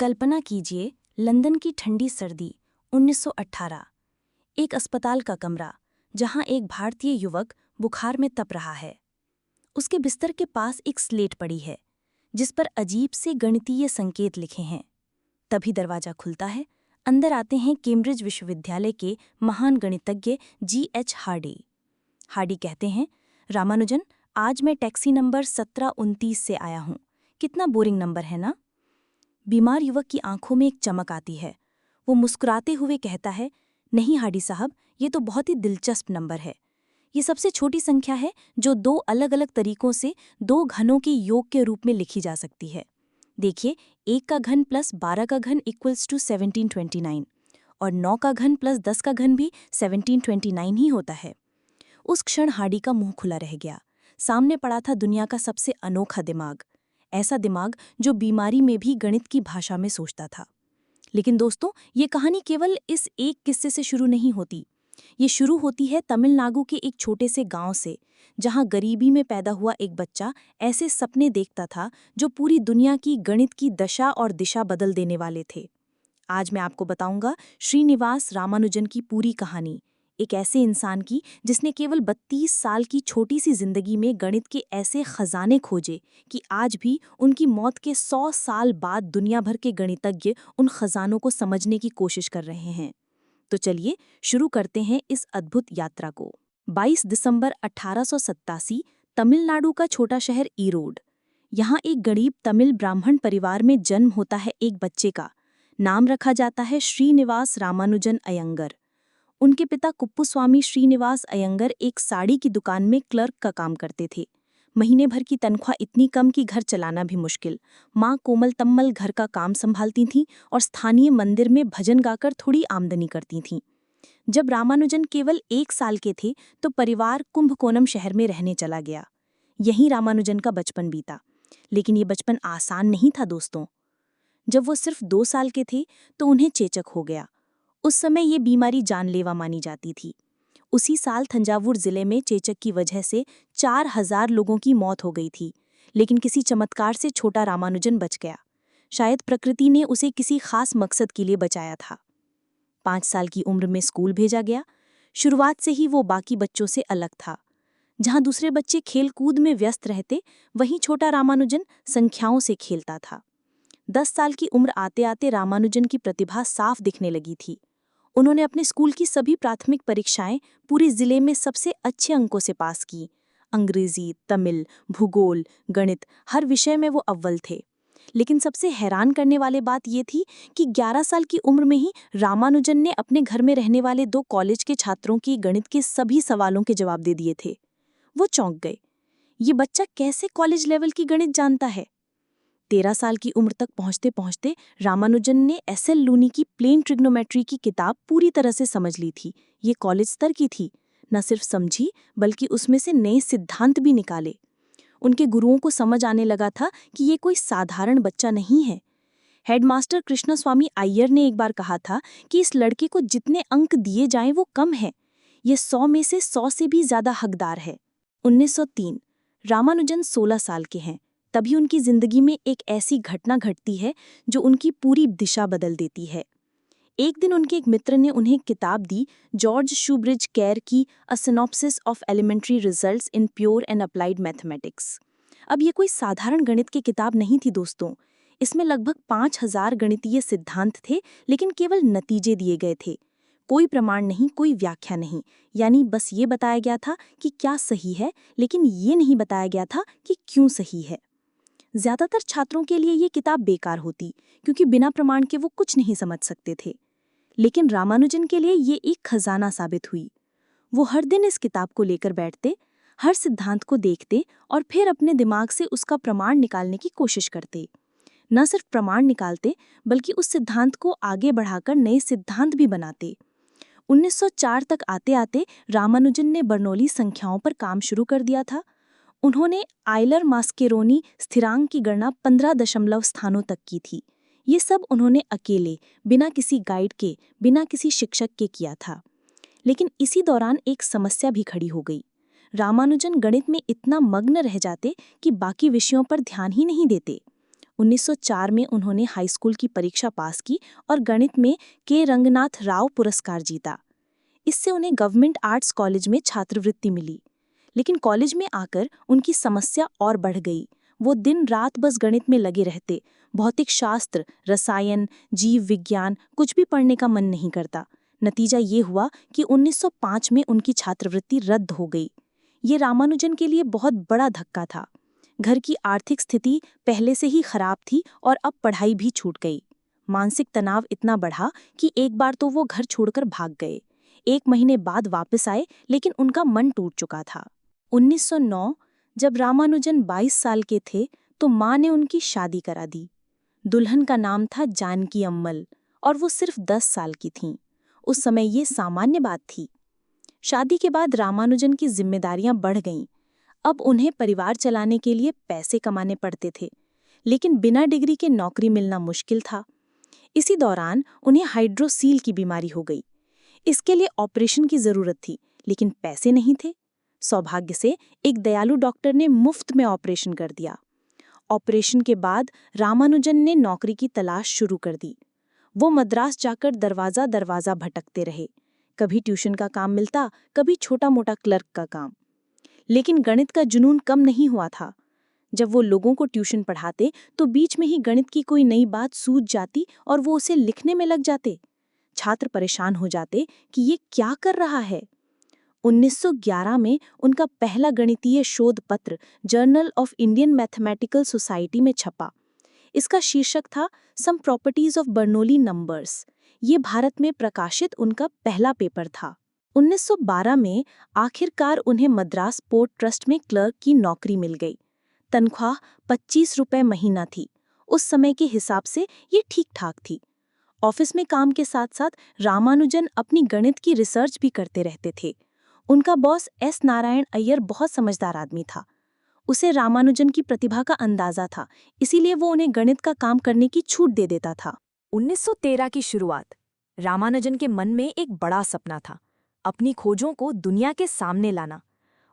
कल्पना कीजिए, लंदन की ठंडी सर्दी 1918। एक अस्पताल का कमरा जहां एक भारतीय युवक बुखार में तप रहा है। उसके बिस्तर के पास एक स्लेट पड़ी है जिस पर अजीब से गणितीय संकेत लिखे हैं। तभी दरवाजा खुलता है। अंदर आते हैं केम्ब्रिज विश्वविद्यालय के महान गणितज्ञ G.H. हार्डी। हार्डी कहते हैं, रामानुजन, आज मैं टैक्सी नंबर 1729 से आया हूं। कितना बोरिंग नंबर है ना। बीमार युवक की आंखों में एक चमक आती है। वो मुस्कुराते हुए कहता है, नहीं हार्डी साहब, ये तो बहुत ही दिलचस्प नंबर है। ये सबसे छोटी संख्या है जो दो अलग अलग तरीकों से दो घनों के योग के रूप में लिखी जा सकती है। देखिए, 1 का घन प्लस 12 का घन इक्वल्स टू 1729 और 9 का घन प्लस 10 का घन भी 1729 ही होता है। उस क्षण हार्डी का मुंह खुला रह गया। सामने पड़ा था दुनिया का सबसे अनोखा दिमाग, ऐसा दिमाग जो बीमारी में भी गणित की भाषा में सोचता था। लेकिन दोस्तों, ये कहानी केवल इस एक किस्से से शुरू नहीं होती। ये शुरू होती है तमिलनाडु के एक छोटे से गांव से, जहां गरीबी में पैदा हुआ एक बच्चा ऐसे सपने देखता था जो पूरी दुनिया की गणित की दशा और दिशा बदल देने वाले थे। आज मैं आपको बताऊंगा श्रीनिवास रामानुजन की पूरी कहानी, एक ऐसे इंसान की जिसने केवल 32 साल की छोटी सी जिंदगी में गणित के ऐसे खजाने खोजे कि आज भी उनकी मौत के 100 साल बाद दुनिया भर के गणितज्ञ उन खजानों को समझने की कोशिश कर रहे हैं। तो चलिए शुरू करते हैं इस अद्भुत यात्रा को। 22 दिसंबर 1887, तमिलनाडु का छोटा शहर ईरोड। यहाँ एक गरीब तमिल ब्राह्मण परिवार में जन्म होता है एक बच्चे का। नाम रखा जाता है श्रीनिवास रामानुजन अयंगर। उनके पिता कुप्पुस्वामी श्रीनिवास अयंगर एक साड़ी की दुकान में क्लर्क का काम करते थे। महीने भर की तनख्वाह इतनी कम कि घर चलाना भी मुश्किल। माँ कोमल तम्मल घर का काम संभालती थीं और स्थानीय मंदिर में भजन गाकर थोड़ी आमदनी करती थीं। जब रामानुजन केवल 1 साल के थे तो परिवार कुंभकोणम शहर में रहने चला गया। यहीं रामानुजन का बचपन बीता। लेकिन ये बचपन आसान नहीं था दोस्तों। जब वो सिर्फ 2 साल के थे तो उन्हें चेचक हो गया। उस समय ये बीमारी जानलेवा मानी जाती थी। उसी साल थंजावुर जिले में चेचक की वजह से 4000 लोगों की मौत हो गई थी। लेकिन किसी चमत्कार से छोटा रामानुजन बच गया। शायद प्रकृति ने उसे किसी खास मकसद के लिए बचाया था। 5 साल की उम्र में स्कूल भेजा गया। शुरुआत से ही वो बाकी बच्चों से अलग था। जहां दूसरे बच्चे खेल कूद में व्यस्त रहते, वहीं छोटा रामानुजन संख्याओं से खेलता था। 10 साल की उम्र आते आते रामानुजन की प्रतिभा साफ दिखने लगी थी। उन्होंने अपने स्कूल की सभी प्राथमिक परीक्षाएं पूरे जिले में सबसे अच्छे अंकों से पास की। अंग्रेजी, तमिल, भूगोल, गणित, हर विषय में वो अव्वल थे। लेकिन सबसे हैरान करने वाली बात ये थी कि 11 साल की उम्र में ही रामानुजन ने अपने घर में रहने वाले 2 कॉलेज के छात्रों की गणित के सभी सवालों के जवाब दे दिए थे। वो चौंक गए। ये बच्चा कैसे कॉलेज लेवल की गणित जानता है। 13 साल की उम्र तक पहुंचते पहुंचते रामानुजन ने एस.एल. लूनी की प्लेन ट्रिग्नोमेट्री की किताब पूरी तरह से समझ ली थी। ये कॉलेज स्तर की थी। न सिर्फ समझी बल्कि उसमें से नए सिद्धांत भी निकाले। उनके गुरुओं को समझ आने लगा था कि ये कोई साधारण बच्चा नहीं है। हेडमास्टर कृष्णस्वामी अय्यर ने एक बार कहा था कि इस लड़के को जितने अंक दिए जाएं वो कम है। ये 100 में से 100 से भी ज्यादा हकदार है। 1903, रामानुजन 16 साल के हैं। तभी उनकी जिंदगी में एक ऐसी घटना घटती है जो उनकी पूरी दिशा बदल देती है। एक दिन उनके एक मित्र ने उन्हें किताब दी, जॉर्ज शूब्रिज केयर की a synopsis of elementary results in pure and applied mathematics. अब ये कोई साधारण गणित की किताब नहीं थी दोस्तों। इसमें लगभग 5000 गणितीय सिद्धांत थे, लेकिन केवल नतीजे दिए गए थे। कोई प्रमाण नहीं, कोई व्याख्या नहीं। यानी बस ये बताया गया था कि क्या सही है, लेकिन ये नहीं बताया गया था कि क्यों सही है। ज्यादातर छात्रों के लिए ये किताब बेकार होती, क्योंकि बिना प्रमाण के वो कुछ नहीं समझ सकते थे। लेकिन रामानुजन के लिए ये एक खजाना साबित हुई। वो हर दिन इस किताब को लेकर बैठते, हर सिद्धांत को देखते और फिर अपने दिमाग से उसका प्रमाण निकालने की कोशिश करते। न सिर्फ प्रमाण निकालते बल्कि उस सिद्धांत को आगे बढ़ाकर नए सिद्धांत भी बनाते। 1904 तक आते आते रामानुजन ने बर्नौली संख्याओं पर काम शुरू कर दिया था। उन्होंने आयलर मास्केरोनी स्थिरांक की गणना 15 दशमलव स्थानों तक की थी। ये सब उन्होंने अकेले, बिना किसी गाइड के, बिना किसी शिक्षक के किया था। लेकिन इसी दौरान एक समस्या भी खड़ी हो गई। रामानुजन गणित में इतना मग्न रह जाते कि बाकी विषयों पर ध्यान ही नहीं देते। 1904 में उन्होंने हाई स्कूल की परीक्षा पास की और गणित में के रंगनाथ राव पुरस्कार जीता। इससे उन्हें गवर्नमेंट आर्ट्स कॉलेज में छात्रवृत्ति मिली। लेकिन कॉलेज में आकर उनकी समस्या और बढ़ गई। वो दिन रात बस गणित में लगे रहते। भौतिक शास्त्र, रसायन, जीव विज्ञान कुछ भी पढ़ने का मन नहीं करता। नतीजा ये हुआ कि 1905 में उनकी छात्रवृत्ति रद्द हो गई। ये रामानुजन के लिए बहुत बड़ा धक्का था। घर की आर्थिक स्थिति पहले से ही खराब थी और अब पढ़ाई भी छूट गई। मानसिक तनाव इतना बढ़ा कि एक बार तो वो घर छोड़कर भाग गए। 1 महीने बाद वापस आए, लेकिन उनका मन टूट चुका था। 1909 जब रामानुजन 22 साल के थे तो माँ ने उनकी शादी करा दी। दुल्हन का नाम था जानकी अम्मल और वो सिर्फ 10 साल की थीं। उस समय ये सामान्य बात थी। शादी के बाद रामानुजन की जिम्मेदारियां बढ़ गईं। अब उन्हें परिवार चलाने के लिए पैसे कमाने पड़ते थे, लेकिन बिना डिग्री के नौकरी मिलना मुश्किल था। इसी दौरान उन्हें हाइड्रोसील की बीमारी हो गई। इसके लिए ऑपरेशन की जरूरत थी, लेकिन पैसे नहीं थे। सौभाग्य से एक दयालु डॉक्टर ने मुफ्त में ऑपरेशन कर दिया। ऑपरेशन के बाद रामानुजन ने नौकरी की तलाश शुरू कर दी। वो मद्रास जाकर दरवाजा दरवाजा भटकते रहे। कभी ट्यूशन का काम मिलता, कभी छोटा मोटा क्लर्क का काम। लेकिन गणित का जुनून कम नहीं हुआ था। जब वो लोगों को ट्यूशन पढ़ाते तो बीच में ही गणित की कोई नई बात सूझ जाती और वो उसे लिखने में लग जाते। छात्र परेशान हो जाते कि ये क्या कर रहा है। 1911 में उनका पहला गणितीय शोध पत्र journal of Indian mathematical society में छपा। इसका शीर्षक था some properties of Bernoulli numbers. ये भारत में प्रकाशित उनका पहला पेपर था। 1912 में आखिरकार उन्हें मद्रास पोर्ट ट्रस्ट में क्लर्क की नौकरी मिल गई। तनख्वाह 25 रुपये महीना थी। उस समय के हिसाब से ये ठीक ठाक थी। ऑफिस में काम के साथ साथ रामानुजन अपनी गणित की रिसर्च भी करते रहते थे। उनका बॉस एस नारायण अय्यर बहुत समझदार आदमी था। उसे रामानुजन की प्रतिभा का अंदाजा था, इसीलिए वो उन्हें गणित का काम करने की छूट दे देता था। 1913 की शुरुआत। रामानुजन के मन में एक बड़ा सपना था, अपनी खोजों को दुनिया के सामने लाना।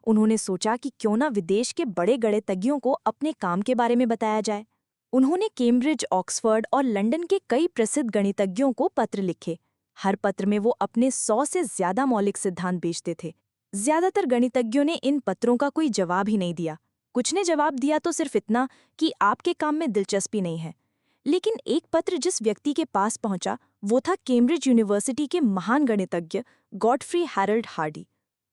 उन्होंने सोचा कि क्यों ना विदेश के बड़े गणितज्ञों को अपने काम के बारे में बताया जाए। उन्होंने कैम्ब्रिज, ऑक्सफोर्ड और लंदन के कई प्रसिद्ध गणितज्ञों को पत्र लिखे। हर पत्र में वो अपने 100 से ज्यादा मौलिक सिद्धांत भेजते थे। ज्यादातर गणितज्ञों ने इन पत्रों का कोई जवाब ही नहीं दिया। कुछ ने जवाब दिया तो सिर्फ इतना कि आपके काम में दिलचस्पी नहीं है। लेकिन एक पत्र जिस व्यक्ति के पास पहुंचा वो था कैम्ब्रिज यूनिवर्सिटी के महान गणितज्ञ गॉडफ्री हैरल्ड हार्डी।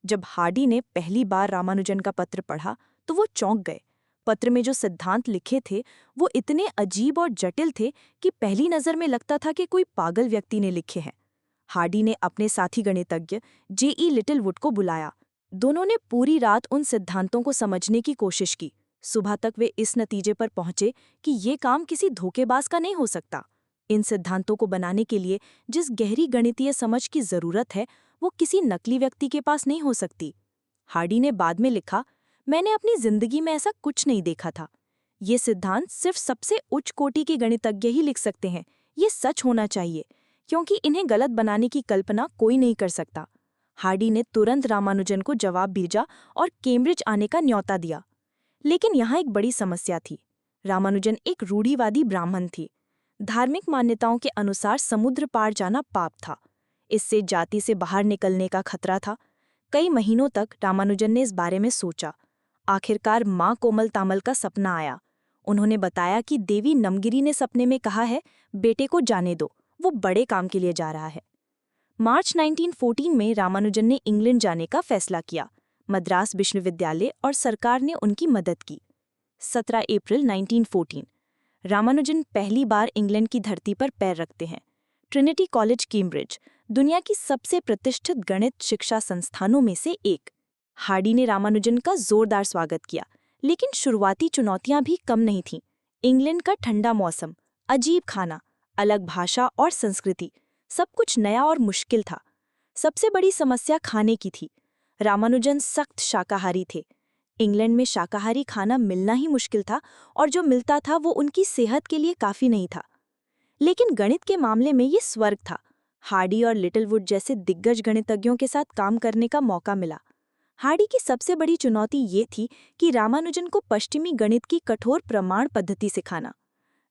जब हार्डी ने पहली बार रामानुजन का पत्र पढ़ा तो वो चौंक गए। पत्र में जो सिद्धांत लिखे थे वो इतने अजीब और जटिल थे कि पहली नज़र में लगता था कि कोई पागल व्यक्ति ने लिखे हैं। हार्डी ने अपने साथी गणितज्ञ J.E. लिटिलवुड को बुलाया। दोनों ने पूरी रात उन सिद्धांतों को समझने की कोशिश की। सुबह तक वे इस नतीजे पर पहुंचे कि ये काम किसी धोखेबाज का नहीं हो सकता। इन सिद्धांतों को बनाने के लिए जिस गहरी गणितीय समझ की जरूरत है वो किसी नकली व्यक्ति के पास नहीं हो सकती। हार्डी ने बाद में लिखा, मैंने अपनी जिंदगी में ऐसा कुछ नहीं देखा था। ये सिद्धांत सिर्फ सबसे उच्च कोटि के गणितज्ञ ही लिख सकते हैं। ये सच होना चाहिए, क्योंकि इन्हें गलत बनाने की कल्पना कोई नहीं कर सकता। हार्डी ने तुरंत रामानुजन को जवाब भेजा और कैम्ब्रिज आने का न्योता दिया। लेकिन यहाँ एक बड़ी समस्या थी। रामानुजन एक रूढ़िवादी ब्राह्मण थी। धार्मिक मान्यताओं के अनुसार समुद्र पार जाना पाप था। इससे जाति से बाहर निकलने का खतरा था। कई महीनों तक रामानुजन ने इस बारे में सोचा। आखिरकार माँ कोमल तामल का सपना आया। उन्होंने बताया कि देवी नमगिरी ने सपने में कहा है, बेटे को जाने दो, वो बड़े काम के लिए जा रहा है। मार्च 1914 में रामानुजन ने इंग्लैंड जाने का फैसला किया। मद्रास विश्वविद्यालय और सरकार ने उनकी मदद की। 17 अप्रैल 1914 रामानुजन पहली बार इंग्लैंड की धरती पर पैर रखते हैं। ट्रिनिटी कॉलेज कैम्ब्रिज दुनिया की सबसे प्रतिष्ठित गणित शिक्षा संस्थानों में से एक। हार्डी ने रामानुजन का जोरदार स्वागत किया, लेकिन शुरुआती चुनौतियां भी कम नहीं थीं। इंग्लैंड का ठंडा मौसम, अजीब खाना, अलग भाषा और संस्कृति, सब कुछ नया और मुश्किल था। सबसे बड़ी समस्या खाने की थी। रामानुजन सख्त शाकाहारी थे। इंग्लैंड में शाकाहारी खाना मिलना ही मुश्किल था और जो मिलता था वो उनकी सेहत के लिए काफ़ी नहीं था। लेकिन गणित के मामले में ये स्वर्ग था। हार्डी और लिटिलवुड जैसे दिग्गज गणितज्ञों के साथ काम करने का मौका मिला। हार्डी की सबसे बड़ी चुनौती ये थी कि रामानुजन को पश्चिमी गणित की कठोर प्रमाण पद्धति सिखाना।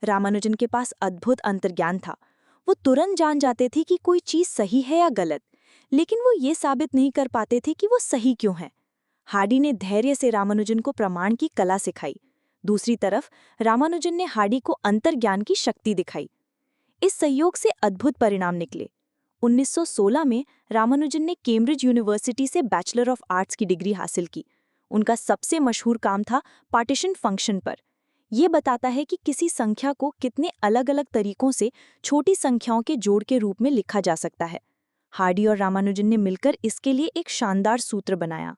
रामानुजन के पास अद्भुत अंतर्ज्ञान था। वो तुरंत जान जाते थे कि कोई चीज सही है या गलत, लेकिन वो ये साबित नहीं कर पाते थे कि वो सही क्यों है। हार्डी ने धैर्य से रामानुजन को प्रमाण की कला सिखाई। दूसरी तरफ रामानुजन ने हार्डी को अंतर्ज्ञान की शक्ति दिखाई। इस संयोग से अद्भुत परिणाम निकले। 1916 में रामानुजन ने कैम्ब्रिज यूनिवर्सिटी से बैचलर ऑफ आर्ट्स की डिग्री हासिल की। उनका सबसे मशहूर काम था पार्टीशन फंक्शन पर। ये बताता है कि किसी संख्या को कितने अलग अलग तरीकों से छोटी संख्याओं के जोड़ के रूप में लिखा जा सकता है। हार्डी और रामानुजन ने मिलकर इसके लिए एक शानदार सूत्र बनाया।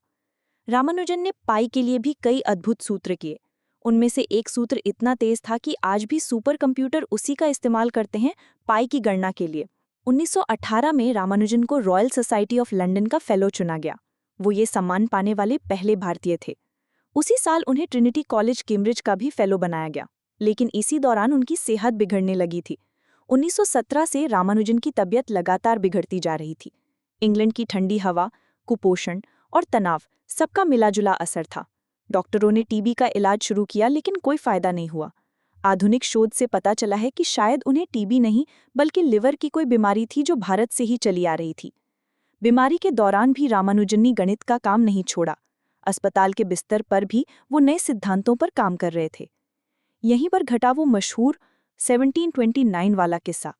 रामानुजन ने पाई के लिए भी कई अद्भुत सूत्र किए। उनमें से एक सूत्र इतना तेज था कि आज भी सुपर कंप्यूटर उसी का इस्तेमाल करते हैं पाई की गणना के लिए। 1918 में रामानुजन को रॉयल सोसाइटी ऑफ लंदन का फेलो चुना गया। वो ये सम्मान पाने वाले पहले भारतीय थे। उसी साल उन्हें ट्रिनिटी कॉलेज कैम्ब्रिज का भी फेलो बनाया गया, लेकिन इसी दौरान उनकी सेहत बिगड़ने लगी थी। 1917 से रामानुजन की तबीयत लगातार बिगड़ती जा रही थी। इंग्लैंड की ठंडी हवा, कुपोषण और तनाव सबका मिलाजुला असर था। डॉक्टरों ने टीबी का इलाज शुरू किया, लेकिन कोई फायदा नहीं हुआ। आधुनिक शोध से पता चला है कि शायद उन्हें टीबी नहीं बल्कि लिवर की कोई बीमारी थी जो भारत से ही चली आ रही थी। बीमारी के दौरान भी रामानुजन ने गणित का काम नहीं छोड़ा। अस्पताल के बिस्तर पर भी वो नए सिद्धांतों पर काम कर रहे थे। यहीं पर घटा वो मशहूर 1729 वाला किस्सा।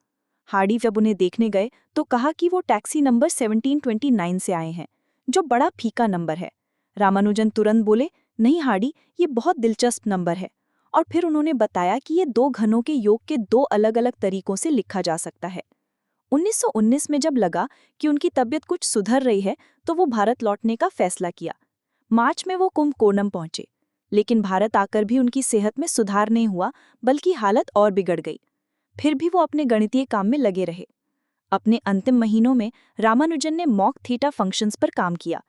हार्डी जब उन्हें देखने गए तो कहा कि वो टैक्सी नंबर 1729 से आए हैं, जो बड़ा फीका नंबर है। रामानुजन तुरंत बोले, नहीं हार्डी, ये बहुत दिलचस्प नंबर है। और फिर उन्होंने बताया कि ये दो घनों के योग के दो अलग अलग तरीकों से लिखा जा सकता है। 1919 में जब लगा कि उनकी तबीयत कुछ सुधर रही है तो वो भारत लौटने का फैसला किया। मार्च में वो कुंभकोणम पहुंचे, लेकिन भारत आकर भी उनकी सेहत में सुधार नहीं हुआ, बल्कि हालत और बिगड़ गई। फिर भी वो अपने गणितीय काम में लगे रहे। अपने अंतिम महीनों में रामानुजन ने मॉक थीटा फंक्शंस पर काम किया।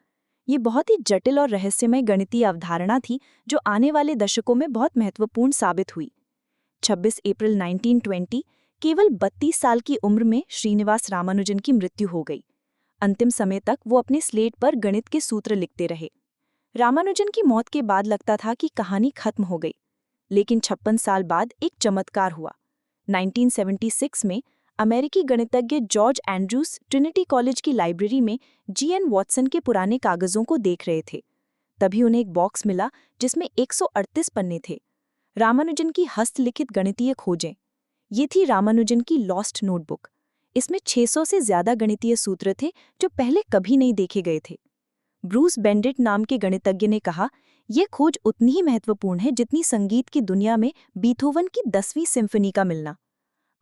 ये बहुत ही जटिल और रहस्यमय गणितीय अवधारणा थी जो आने वाले दशकों में बहुत महत्वपूर्ण साबित हुई। 26 अप्रैल 1920 केवल 32 साल की उम्र में श्रीनिवास रामानुजन की मृत्यु हो गई। अंतिम समय तक वो अपने स्लेट पर गणित के सूत्र लिखते रहे। रामानुजन की मौत के बाद लगता था कि कहानी खत्म हो गई, लेकिन 56 साल बाद एक चमत्कार हुआ। 1976 में अमेरिकी गणितज्ञ जॉर्ज एंड्रूज ट्रिनिटी कॉलेज की लाइब्रेरी में जीएन वॉटसन के पुराने कागजों को देख रहे थे। तभी उन्हें एक बॉक्स मिला जिसमें 138 पन्ने थे, रामानुजन की हस्तलिखित गणितीय खोजें। ये थी रामानुजन की लॉस्ट नोटबुक। इसमें 600 से ज्यादा गणितीय सूत्र थे जो पहले कभी नहीं देखे गए थे। ब्रूस बेंडिट नाम के गणितज्ञ ने कहा, यह खोज उतनी ही महत्वपूर्ण है जितनी संगीत की दुनिया में बीथोवन की 10वीं सिम्फनी का मिलना।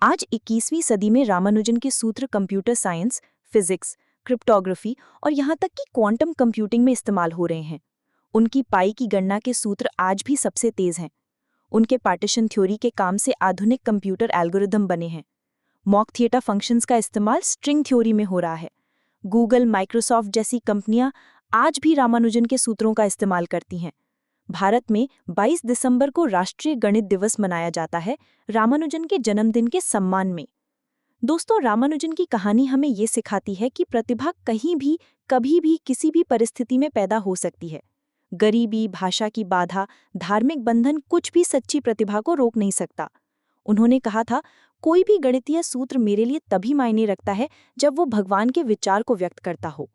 आज 21वीं सदी में रामानुजन के सूत्र कंप्यूटर साइंस, फिजिक्स, क्रिप्टोग्राफी और यहाँ तक कि क्वांटम कंप्यूटिंग में इस्तेमाल हो रहे हैं। उनकी पाई की गणना के सूत्र आज भी सबसे तेज हैं। उनके पार्टीशन थ्योरी के काम से आधुनिक कंप्यूटर एल्गोरिदम बने हैं। मॉक थीटा फंक्शंस का इस्तेमाल स्ट्रिंग थ्योरी में हो रहा है। गूगल, माइक्रोसॉफ्ट जैसी कंपनियां आज भी रामानुजन के सूत्रों का इस्तेमाल करती हैं। भारत में 22 दिसंबर को राष्ट्रीय गणित दिवस मनाया जाता है, रामानुजन के जन्मदिन के सम्मान में। दोस्तों, रामानुजन की कहानी हमें ये सिखाती है कि प्रतिभा कहीं भी, कभी भी, किसी भी परिस्थिति में पैदा हो सकती है। गरीबी, भाषा की बाधा, धार्मिक बंधन कुछ भी सच्ची प्रतिभा को रोक नहीं सकता। उन्होंने कहा था, कोई भी गणितीय सूत्र मेरे लिए तभी मायने रखता है जब वो भगवान के विचार को व्यक्त करता हो।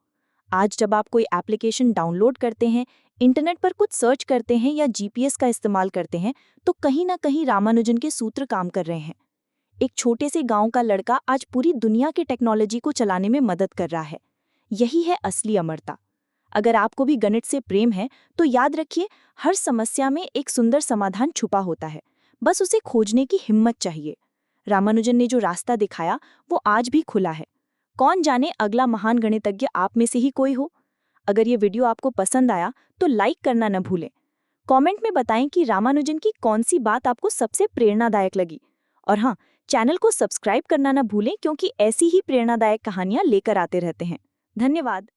आज जब आप कोई एप्लीकेशन डाउनलोड करते हैं, इंटरनेट पर कुछ सर्च करते हैं या जीपीएस का इस्तेमाल करते हैं, तो कहीं ना कहीं रामानुजन के सूत्र काम कर रहे हैं। एक छोटे से गांव का लड़का आज पूरी दुनिया की टेक्नोलॉजी को चलाने में मदद कर रहा है। यही है असली अमरता। अगर आपको भी गणित से प्रेम है तो याद रखिए, हर समस्या में एक सुंदर समाधान छुपा होता है, बस उसे खोजने की हिम्मत चाहिए। रामानुजन ने जो रास्ता दिखाया वो आज भी खुला है। कौन जाने अगला महान गणितज्ञ आप में से ही कोई हो। अगर ये वीडियो आपको पसंद आया तो लाइक करना न भूलें। कमेंट में बताएं कि रामानुजन की कौन सी बात आपको सबसे प्रेरणादायक लगी। और हाँ, चैनल को सब्सक्राइब करना न भूलें, क्योंकि ऐसी ही प्रेरणादायक कहानियां लेकर आते रहते हैं। धन्यवाद।